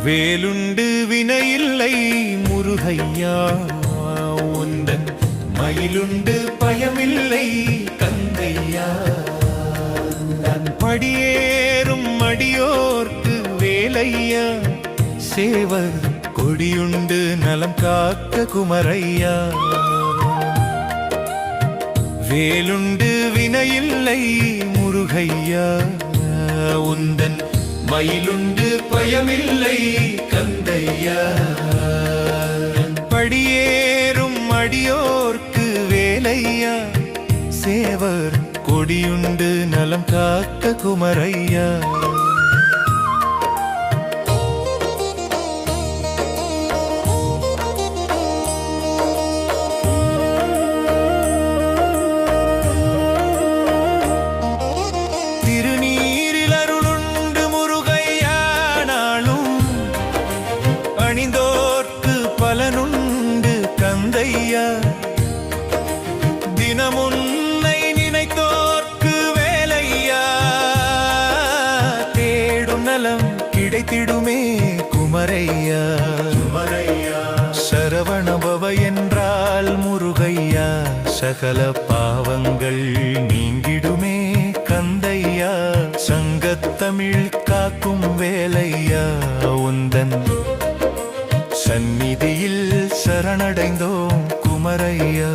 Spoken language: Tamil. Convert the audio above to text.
வேலுண்டு வினையில்லை முருகையா உந்தன் மயிலுண்டு பயமில்லை கந்தையா படியேறும் அடியோர்க்கு வேலையா சேவர் கொடியுண்டு நலம் காக்க குமரையா வேலுண்டு வினையில்லை முருகையா உந்தன் மயிலுண்டு பயமில்லை கந்தையா படியேறும் அடியோர்க்கு வேலையா சேவர் கொடியுண்டு நலம் காக்க குமரையா பலனுண்டு கந்தையா தினமுன்னை நினைத்தோர்க்கு வேலையா தேடும் நலம் கிடைத்திடுமே குமரையா சரவணபவ என்றால் முருகையா சகல பாவங்கள் நீங்கிடுமே கந்தையா சங்கத்தமிழ் காக்கும் வேலையா உந்தன் சந்நிதியில் சரணடைந்தோம் குமரையா.